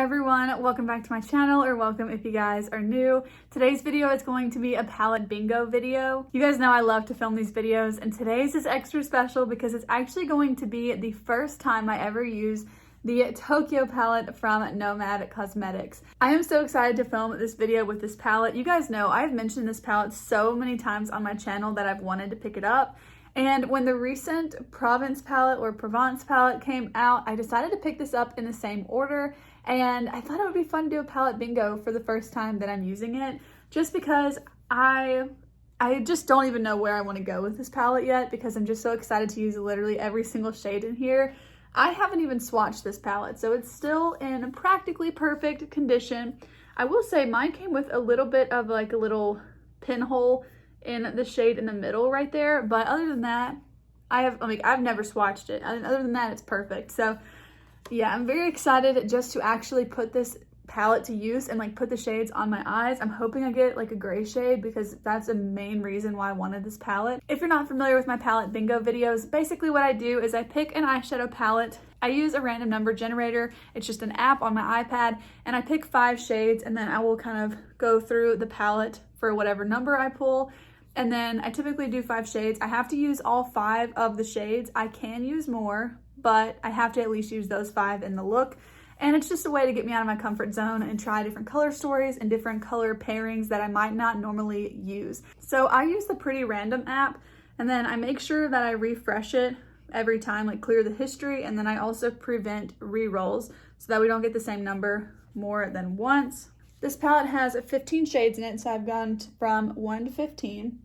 Hi everyone, welcome back to my channel, or welcome if you guys are new. Today's video is going to be a palette bingo video. You guys know I love to film these videos, and today's is extra special because it's actually going to be the first time I ever use the Tokyo palette from Nomad Cosmetics. I am so excited to film this video with this palette. You guys know I've mentioned this palette so many times on my channel that I've wanted to pick it up. And when the recent Provence palette came out, I decided to pick this up in the same order. And I thought it would be fun to do a palette bingo for the first time that I'm using it, just because I just don't even know where I want to go with this palette yet, because I'm just so excited to use literally every single shade in here. I haven't even swatched this palette, so it's still in practically perfect condition. I will say mine came with a little bit of like a little pinhole in the shade in the middle right there, but other than that, I've never swatched it. Other than that, it's perfect. So yeah, I'm very excited just to actually put this palette to use and like put the shades on my eyes. I'm hoping I get like a gray shade because that's the main reason why I wanted this palette. If you're not familiar with my palette bingo videos, basically what I do is I pick an eyeshadow palette. I use a random number generator. It's just an app on my iPad, and I pick 5 shades, and then I will kind of go through the palette for whatever number I pull. And then I typically do 5 shades. I have to use all 5 of the shades. I can use more, but I have to at least use those 5 in the look. And it's just a way to get me out of my comfort zone and try different color stories and different color pairings that I might not normally use. So I use the Pretty Random app, and then I make sure that I refresh it every time, like clear the history, and then I also prevent re-rolls so that we don't get the same number more than once. This palette has 15 shades in it, so I've gone from 1 to 15.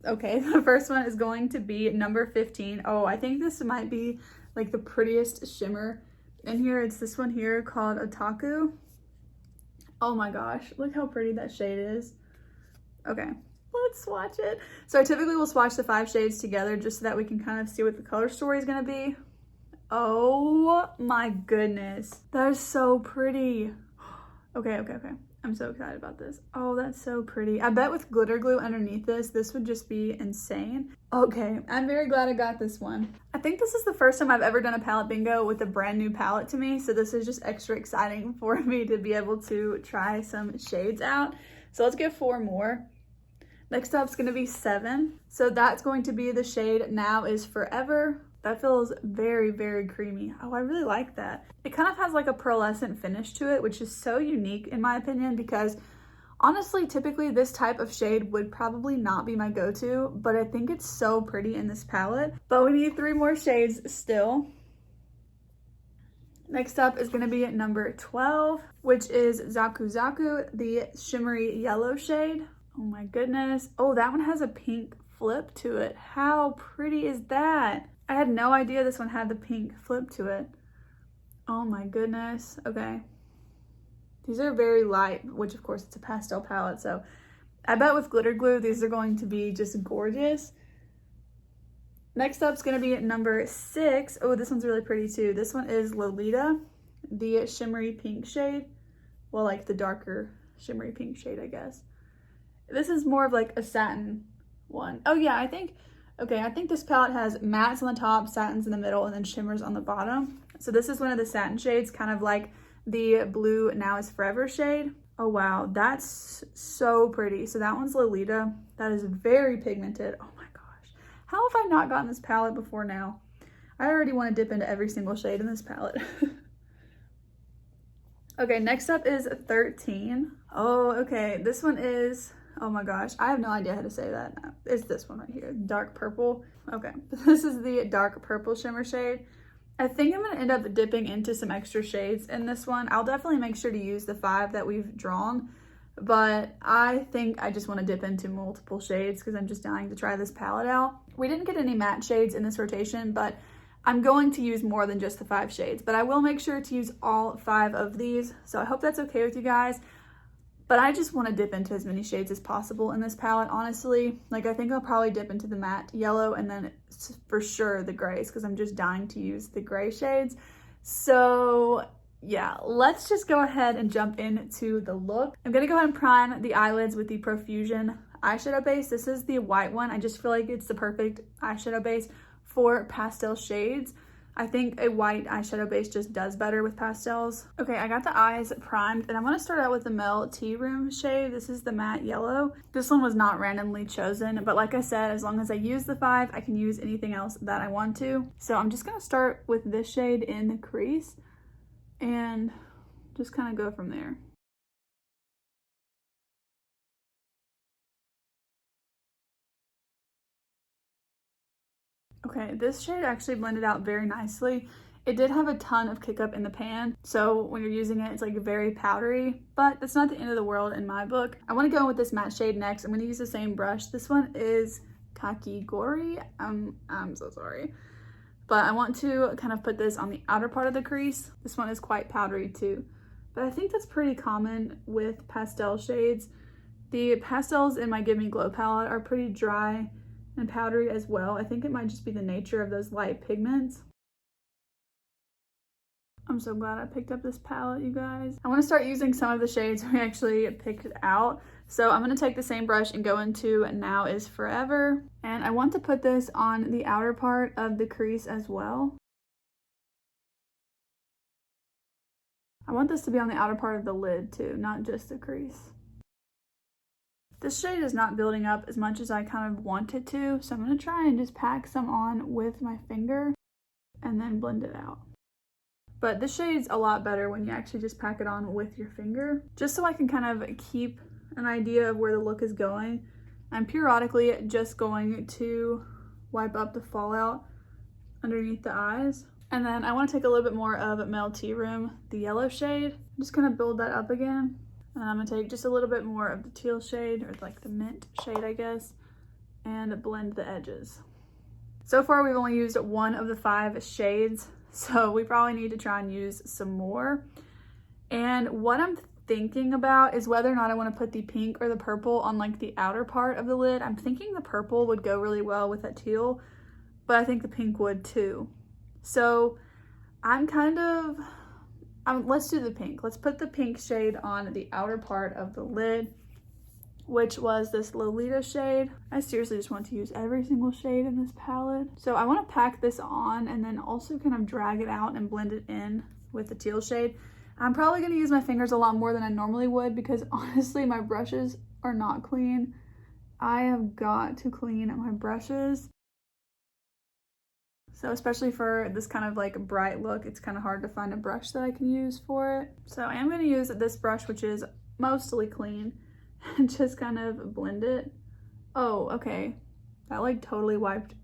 Okay, the first one is going to be number 15. Oh, I think this might be like the prettiest shimmer in here. It's this one here called Otaku. Oh my gosh, look how pretty that shade is. Okay, let's swatch it. So I typically will swatch the 5 shades together just so that we can kind of see what the color story is going to be. Oh my goodness, that is so pretty. Okay. I'm so excited about this. Oh, that's so pretty. I bet with glitter glue underneath this would just be insane. Okay, I'm very glad I got this one. I think this is the first time I've ever done a palette bingo with a brand new palette to me, so this is just extra exciting for me to be able to try some shades out. So let's get 4 more. Next up is going to be 7. So that's going to be the shade Now Is Forever. That feels very, very creamy. Oh, I really like that. It kind of has like a pearlescent finish to it, which is so unique in my opinion, because honestly, typically this type of shade would probably not be my go-to, but I think it's so pretty in this palette. But we need 3 more shades still. Next up is going to be number 12, which is Zaku Zaku, the shimmery yellow shade. Oh my goodness. Oh, that one has a pink flip to it. How pretty is that? I had no idea this one had the pink flip to it. Oh my goodness. Okay. These are very light, which of course it's a pastel palette, so I bet with glitter glue these are going to be just gorgeous. Next up is going to be number 6. Oh, this one's really pretty too. This one is Lolita, the shimmery pink shade. Well, like the darker shimmery pink shade, I guess. This is more of like a satin one. Oh yeah, I think this palette has mattes on the top, satins in the middle, and then shimmers on the bottom. So this is one of the satin shades, kind of like the blue Now Is Forever shade. Oh wow, that's so pretty. So that one's Lolita. That is very pigmented. Oh my gosh. How have I not gotten this palette before now? I already want to dip into every single shade in this palette. Okay, next up is 13. Oh, okay. This one is... oh my gosh, I have no idea how to say that. It's this one right here, dark purple. Okay, this is the dark purple shimmer shade. I think I'm gonna end up dipping into some extra shades in this one. I'll definitely make sure to use the 5 that we've drawn, but I think I just wanna dip into multiple shades because I'm just dying to try this palette out. We didn't get any matte shades in this rotation, but I'm going to use more than just the 5 shades, but I will make sure to use all 5 of these. So I hope that's okay with you guys. But I just want to dip into as many shades as possible in this palette, honestly. Like, I think I'll probably dip into the matte yellow and then for sure the grays, because I'm just dying to use the gray shades. So yeah, let's just go ahead and jump into the look. I'm going to go ahead and prime the eyelids with the Profusion eyeshadow base. This is the white one. I just feel like it's the perfect eyeshadow base for pastel shades. I think a white eyeshadow base just does better with pastels. Okay, I got the eyes primed, and I want to start out with the Mel Tea Room shade. This is the matte yellow. This one was not randomly chosen, but like I said, as long as I use the 5, I can use anything else that I want to. So I'm just going to start with this shade in the crease and just kind of go from there. Okay, this shade actually blended out very nicely. It did have a ton of kick up in the pan, so when you're using it, it's like very powdery, but that's not the end of the world in my book. I want to go with this matte shade next. I'm going to use the same brush. This one is Kokie. I'm so sorry. But I want to kind of put this on the outer part of the crease. This one is quite powdery too, but I think that's pretty common with pastel shades. The pastels in my Give Me Glow palette are pretty dry and powdery as well. I think it might just be the nature of those light pigments. I'm so glad I picked up this palette, you guys. I want to start using some of the shades we actually picked out. So I'm going to take the same brush and go into Now Is Forever. And I want to put this on the outer part of the crease as well. I want this to be on the outer part of the lid too, not just the crease. This shade is not building up as much as I kind of want it to, so I'm going to try and just pack some on with my finger and then blend it out. But this shade's a lot better when you actually just pack it on with your finger, just so I can kind of keep an idea of where the look is going. I'm periodically just going to wipe up the fallout underneath the eyes. And then I want to take a little bit more of Mel Tea Room, the yellow shade. I'm just going to build that up again. And I'm going to take just a little bit more of the teal shade, or like the mint shade, I guess, and blend the edges. So far, we've only used one of the 5 shades, so we probably need to try and use some more. And what I'm thinking about is whether or not I want to put the pink or the purple on like the outer part of the lid. I'm thinking the purple would go really well with that teal, but I think the pink would too. So I'm kind of... let's do the pink. Let's put the pink shade on the outer part of the lid, which was this Lolita shade. I seriously just want to use every single shade in this palette. So I want to pack this on and then also kind of drag it out and blend it in with the teal shade. I'm probably going to use my fingers a lot more than I normally would because honestly my brushes are not clean. I have got to clean my brushes. So especially for this kind of like bright look, it's kind of hard to find a brush that I can use for it. So I am going to use this brush, which is mostly clean, and just kind of blend it. Oh, okay. That like totally wiped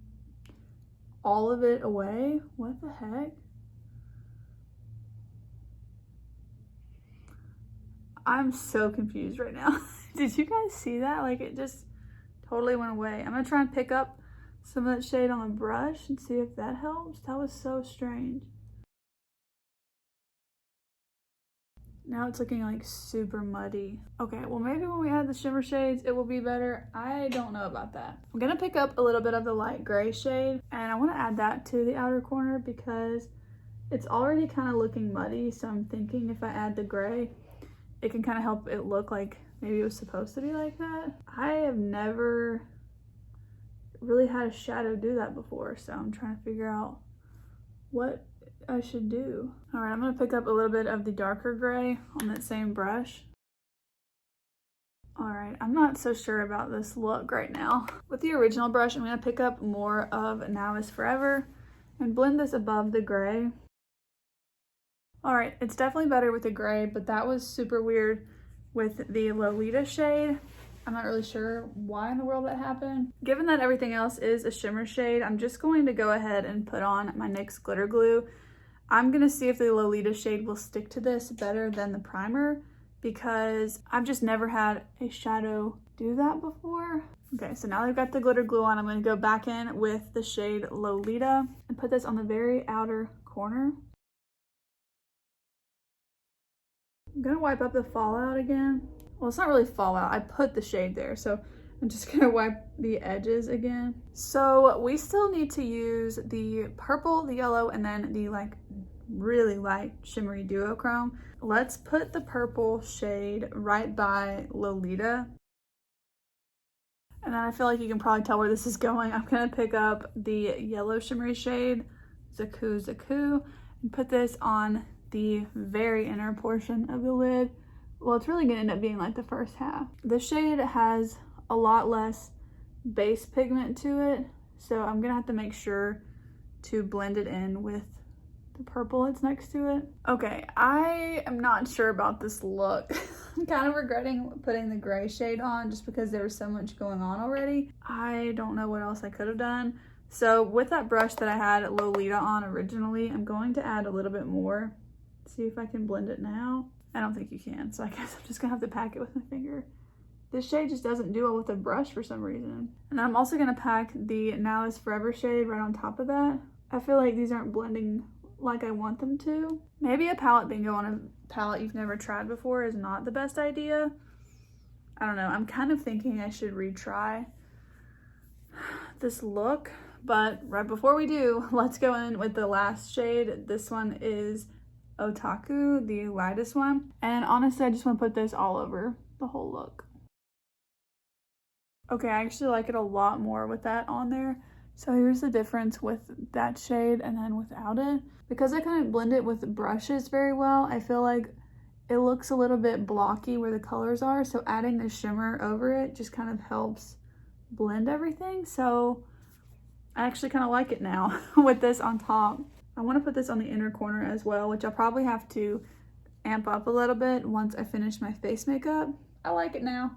all of it away. What the heck? I'm so confused right now. Did you guys see that? Like it just totally went away. I'm going to try and pick up some of that shade on the brush and see if that helps. That was so strange. Now it's looking like super muddy. Okay, well maybe when we add the shimmer shades it will be better. I don't know about that. I'm gonna pick up a little bit of the light gray shade and I want to add that to the outer corner because it's already kind of looking muddy. So I'm thinking if I add the gray, it can kind of help it look like maybe it was supposed to be like that. I have never really had a shadow do that before, so I'm trying to figure out what I should do. All right, I'm gonna pick up a little bit of the darker gray on that same brush. All right, I'm not so sure about this look right now. With the original brush, I'm gonna pick up more of Now Is Forever and blend this above the gray. All right, it's definitely better with the gray, but that was super weird with the Lolita shade. I'm not really sure why in the world that happened. Given that everything else is a shimmer shade, I'm just going to go ahead and put on my NYX glitter glue. I'm gonna see if the Lolita shade will stick to this better than the primer because I've just never had a shadow do that before. Okay, so now that I've got the glitter glue on, I'm gonna go back in with the shade Lolita and put this on the very outer corner. I'm gonna wipe up the fallout again. Well, it's not really fallout. I put the shade there, so I'm just gonna wipe the edges again. So we still need to use the purple, the yellow, and then the like really light shimmery duochrome. Let's put the purple shade right by Lolita. And then I feel like you can probably tell where this is going. I'm gonna pick up the yellow shimmery shade Zaku, and put this on the very inner portion of the lid. Well, it's really gonna end up being like the first half. The shade has a lot less base pigment to it, so I'm gonna have to make sure to blend it in with the purple that's next to it. Okay, I am not sure about this look. I'm kind of regretting putting the gray shade on just because there was so much going on already. I don't know what else I could have done. So with that brush that I had Lolita on originally, I'm going to add a little bit more. See if I can blend it now. I don't think you can, so I guess I'm just gonna have to pack it with my finger. This shade just doesn't do well with a brush for some reason. And I'm also gonna pack the Now is Forever shade right on top of that. I feel like these aren't blending like I want them to. Maybe a palette bingo on a palette you've never tried before is not the best idea. I don't know, I'm kind of thinking I should retry this look, but right before we do, let's go in with the last shade. This one is Otaku, the lightest one. And honestly, I just want to put this all over the whole look. Okay, I actually like it a lot more with that on there. So here's the difference with that shade and then without it. Because I couldn't blend it with brushes very well, I feel like it looks a little bit blocky where the colors are. So adding the shimmer over it just kind of helps blend everything. So I actually kind of like it now with this on top. I want to put this on the inner corner as well, which I'll probably have to amp up a little bit once I finish my face makeup. I like it now.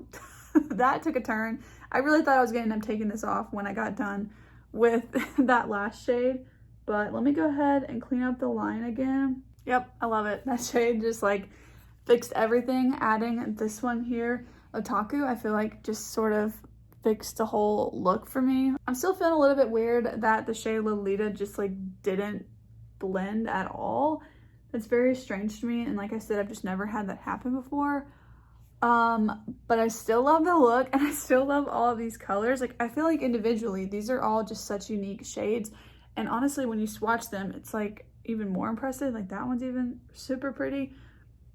That took a turn. I really thought I was going to end up taking this off when I got done with that last shade, but let me go ahead and clean up the line again. Yep, I love it. That shade just like fixed everything. Adding this one here, Otaku, I feel like just sort of fixed the whole look for me. I'm still feeling a little bit weird that the shade Lolita just like didn't blend at all. That's very strange to me, and like I said, I've just never had that happen before. But I still love the look, and I still love all of these colors. Like, I feel like individually these are all just such unique shades, and honestly when you swatch them it's like even more impressive. Like that one's even super pretty,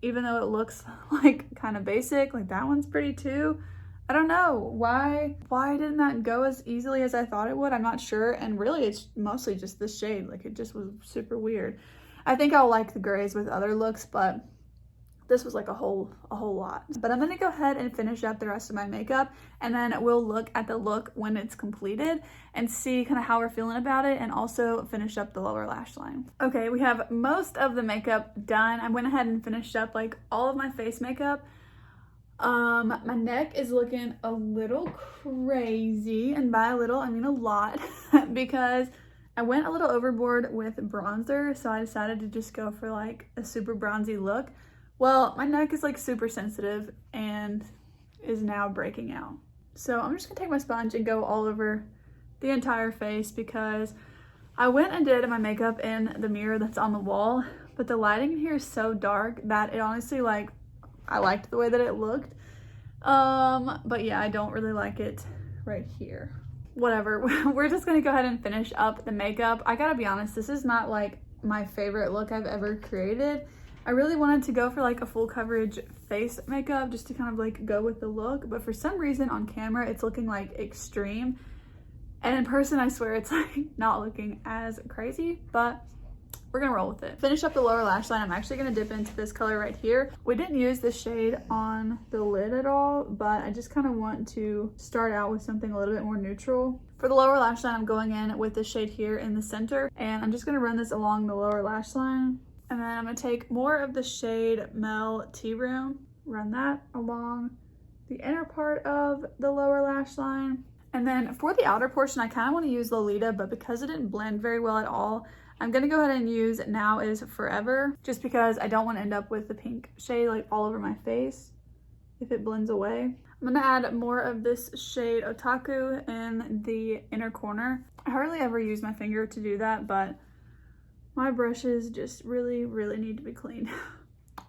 even though it looks like kind of basic. Like that one's pretty too. I don't know why didn't that go as easily as I thought it would. I'm not sure, and really it's mostly just this shade. Like it just was super weird. I think I'll like the grays with other looks, but this was like a whole lot. But I'm gonna go ahead and finish up the rest of my makeup, and then we'll look at the look when it's completed and see kind of how we're feeling about it, and also finish up the lower lash line. Okay, we have most of the makeup done. I went ahead and finished up like all of my face makeup. My neck is looking a little crazy, and by a little I mean a lot, because I went a little overboard with bronzer, so I decided to just go for like a super bronzy look. Well, my neck is like super sensitive and is now breaking out. So I'm just gonna take my sponge and go all over the entire face, because I went and did my makeup in the mirror that's on the wall, but the lighting in here is so dark that it honestly, like, I liked the way that it looked. But yeah, I don't really like it right here. Whatever, we're just gonna go ahead and finish up the makeup. I gotta be honest, this is not like my favorite look I've ever created. I really wanted to go for like a full coverage face makeup just to kind of like go with the look, but for some reason on camera it's looking like extreme, and in person I swear it's like not looking as crazy, but we're gonna roll with it. Finish up the lower lash line. I'm actually gonna dip into this color right here. We didn't use this shade on the lid at all, but I just kind of want to start out with something a little bit more neutral. For the lower lash line, I'm going in with the shade here in the center, and I'm just gonna run this along the lower lash line. And then I'm gonna take more of the shade Mel Tea Room, run that along the inner part of the lower lash line. And then for the outer portion, I kind of want to use Lolita, but because it didn't blend very well at all, I'm gonna go ahead and use Now is Forever, just because I don't want to end up with the pink shade like all over my face if it blends away. I'm gonna add more of this shade Otaku in the inner corner. I hardly ever use my finger to do that, but my brushes just really need to be cleaned.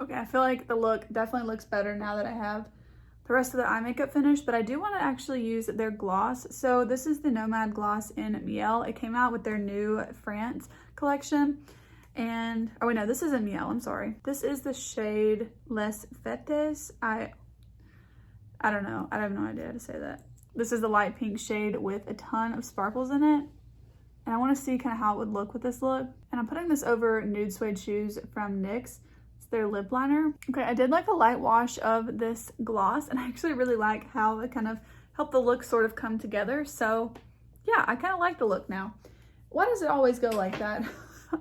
Okay, I feel like the look definitely looks better now that I have the rest of the eye makeup finished, but I do want to actually use their gloss. So this is the Nomad Gloss in Miel. It came out with their new France collection. And, oh wait, no, this isn't Miel, I'm sorry. This is the shade Les Fêtes. I don't know, I have no idea how to say that. This is the light pink shade with a ton of sparkles in it. and I want to see kind of how it would look with this look. And I'm putting this over Nude Suede Shoes from NYX. It's their lip liner. Okay, I did like the light wash of this gloss, and I actually really like how it kind of helped the look sort of come together. So yeah, I kind of like the look now. Why does it always go like that?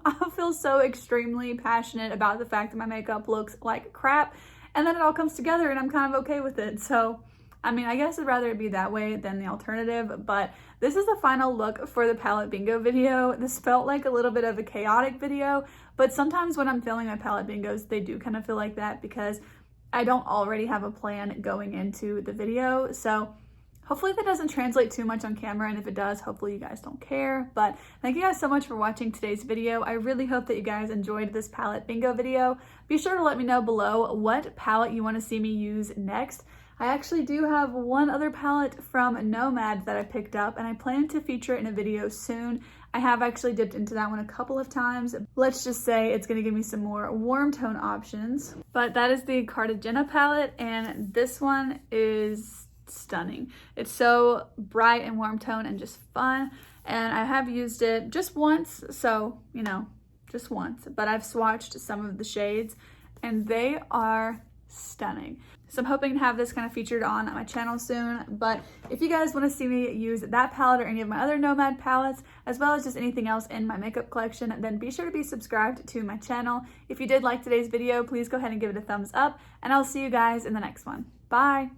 I feel so extremely passionate about the fact that my makeup looks like crap, and then it all comes together and I'm kind of okay with it. So, I mean, I guess I'd rather it be that way than the alternative, but this is the final look for the palette bingo video. This felt like a little bit of a chaotic video, but sometimes when I'm filming my palette bingos, they do kind of feel like that because I don't already have a plan going into the video. So hopefully that doesn't translate too much on camera, and if it does, hopefully you guys don't care. But thank you guys so much for watching today's video. I really hope that you guys enjoyed this palette bingo video. Be sure to let me know below what palette you want to see me use next. I actually do have one other palette from Nomad that I picked up, and I plan to feature it in a video soon. I have actually dipped into that one a couple of times. Let's just say it's going to give me some more warm tone options. But that is the Cartagena palette, and this one is stunning. It's so bright and warm tone and just fun, and I have used it just once, so you know, just once, but I've swatched some of the shades and they are stunning. So I'm hoping to have this kind of featured on my channel soon. But if you guys want to see me use that palette or any of my other Nomad palettes, as well as just anything else in my makeup collection, then be sure to be subscribed to my channel. If you did like today's video, please go ahead and give it a thumbs up, and I'll see you guys in the next one. Bye!